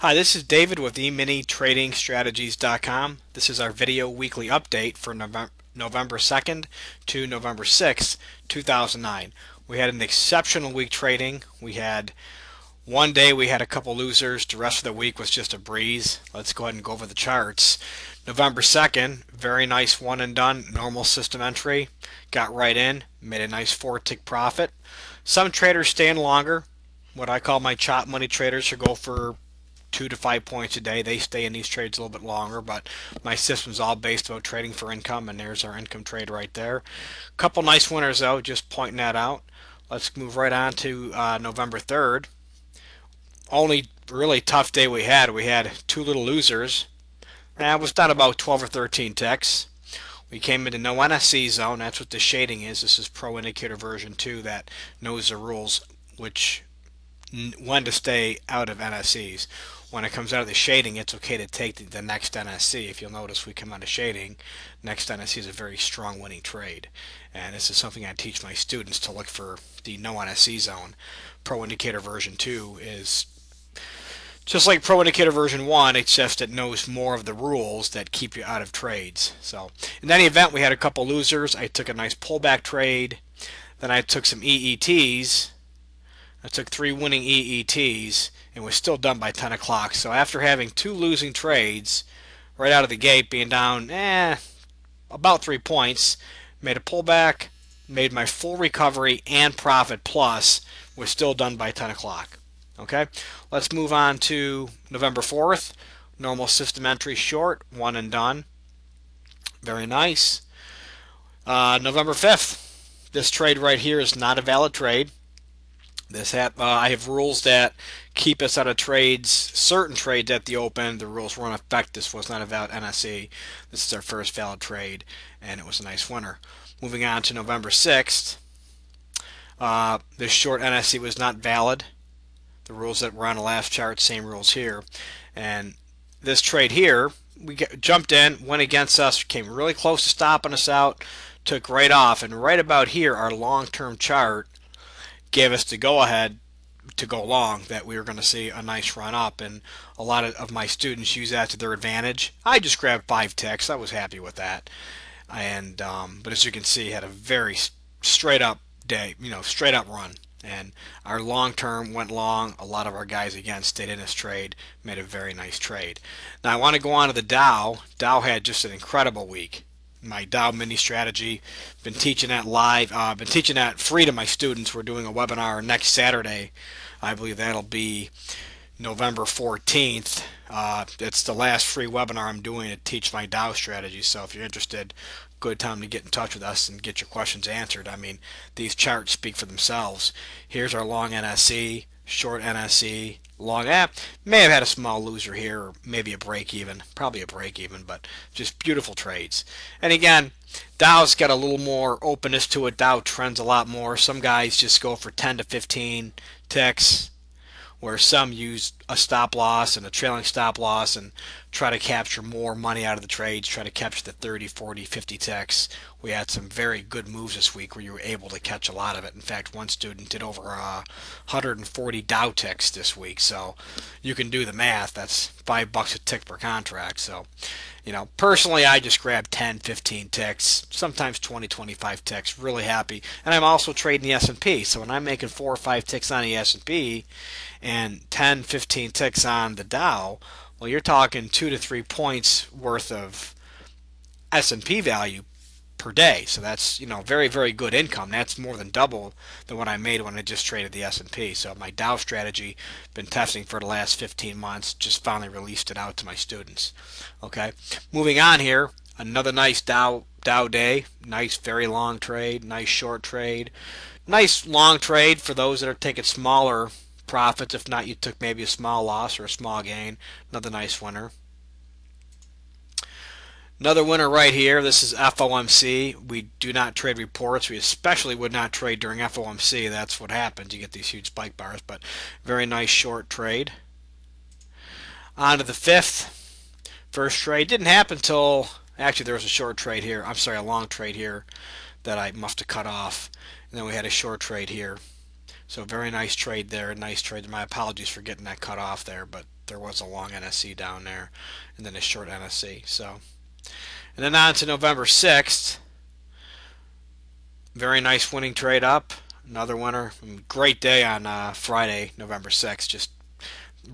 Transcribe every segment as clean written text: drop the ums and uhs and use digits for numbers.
Hi, this is David with EminiTradingStrategies.com. This is our video weekly update for November 2nd to November 6th, 2009. We had an exceptional week trading. We had one day we had a couple losers. The rest of the week was just a breeze. Let's go ahead and go over the charts. November 2nd, very nice one and done, normal system entry. Got right in, made a nice 4-tick profit. Some traders staying longer. What I call my chop money traders who go for 2 to 5 points a day. They stay in these trades a little bit longer, but my system's all based about trading for income, and there's our income trade right there. Couple nice winners though, just pointing that out. Let's move right on to November 3rd. Only really tough day we had. We had two little losers. That was down about 12 or 13 ticks. We came into no NSC zone. That's what the shading is. This is Pro Indicator version 2 that knows the rules, which when to stay out of NSCs. When it comes out of the shading, it's okay to take the next NSC. If you'll notice, we come out of shading. Next NSC is a very strong winning trade. And this is something I teach my students to look for the no NSC zone. Pro Indicator version 2 is just like Pro Indicator version 1, it's just it knows more of the rules that keep you out of trades. So in any event, we had a couple losers. I took a nice pullback trade. Then I took some EETs. I took 3 winning EETs and was still done by 10 o'clock. So after having 2 losing trades right out of the gate, being down about 3 points, made a pullback, made my full recovery and profit plus, was still done by 10 o'clock. Okay, let's move on to November 4th. Normal system entry short, one and done. Very nice. November 5th. This trade right here is not a valid trade. I have rules that keep us out of trades, certain trades at the open. The rules were in effect. This was not a valid NSE. This is our first valid trade, and it was a nice winner. Moving on to November 6th. This short NSE was not valid. The rules that were on the last chart, same rules here. And this trade here, jumped in, went against us, came really close to stopping us out, took right off, and right about here, our long-term chart gave us the go-ahead to go long, that we were going to see a nice run up, and a lot of my students use that to their advantage. I just grabbed 5 ticks. I was happy with that, and but as you can see, had a very straight up day, straight up run, and our long term went long. A lot of our guys again stayed in this trade, made a very nice trade. Now I want to go on to the Dow. Dow had just an incredible week. My Dow mini strategy, been teaching that live, been teaching that free to my students. We're doing a webinar next Saturday. I believe that'll be November 14th. It's the last free webinar I'm doing to teach my Dow strategy. So if you're interested, good time to get in touch with us and get your questions answered. I mean, these charts speak for themselves. Here's our long NSE, short NSE, long may have had a small loser here, or maybe a break even, probably a break even, but just beautiful trades. And again, Dow's got a little more openness to it. Dow trends a lot more. Some guys just go for 10 to 15 ticks, where some use a stop loss and a trailing stop loss and try to capture more money out of the trades, try to capture the 30, 40, 50 ticks. We had some very good moves this week where you were able to catch a lot of it. In fact, one student did over 140 Dow ticks this week, so you can do the math. That's $5 a tick per contract. So, personally, I just grab 10, 15 ticks, sometimes 20, 25 ticks. Really happy. And I'm also trading the S&P, so when I'm making 4 or 5 ticks on the S&P and 10, 15 ticks on the Dow, well, you're talking 2 to 3 points worth of S&P value per day. So that's, very, very good income. That's more than double than what I made when I just traded the S&P. So my Dow strategy, been testing for the last 15 months, just finally released it out to my students. Okay, moving on here, another nice Dow day, nice very long trade, nice short trade, nice long trade for those that are taking smaller profits. If not, you took maybe a small loss or a small gain. Another nice winner. Another winner right here. This is FOMC. We do not trade reports. We especially would not trade during FOMC. That's what happens. You get these huge spike bars, but very nice short trade. On to the 5th. First trade didn't happen until, actually there was a short trade here. I'm sorry, a long trade here that I must have cut off. And then we had a short trade here. So very nice trade there. Nice trade. My apologies for getting that cut off there, but there was a long NSC down there, and then a short NSC. So, and then on to November 6th. Very nice winning trade up. Another winner. Great day on Friday, November 6th. Just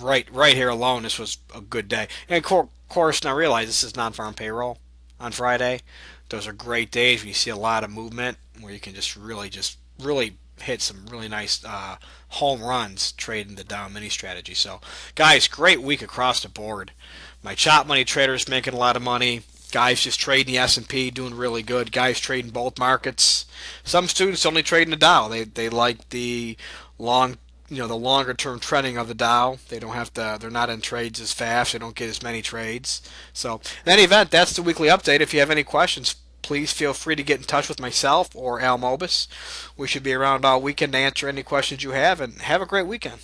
right here alone, this was a good day. And of course, now realize this is non-farm payroll on Friday. Those are great days when you see a lot of movement, where you can just really hit some really nice home runs trading the Dow mini strategy. So, guys, great week across the board. My chop money traders making a lot of money. Guys just trading the S&P, doing really good. Guys trading both markets. Some students only trading the Dow. They like the long, the longer term trending of the Dow. They don't have to. They're not in trades as fast. They don't get as many trades. So in any event, that's the weekly update. If you have any questions, please feel free to get in touch with myself or Al Mobus. We should be around all weekend to answer any questions you have. And have a great weekend.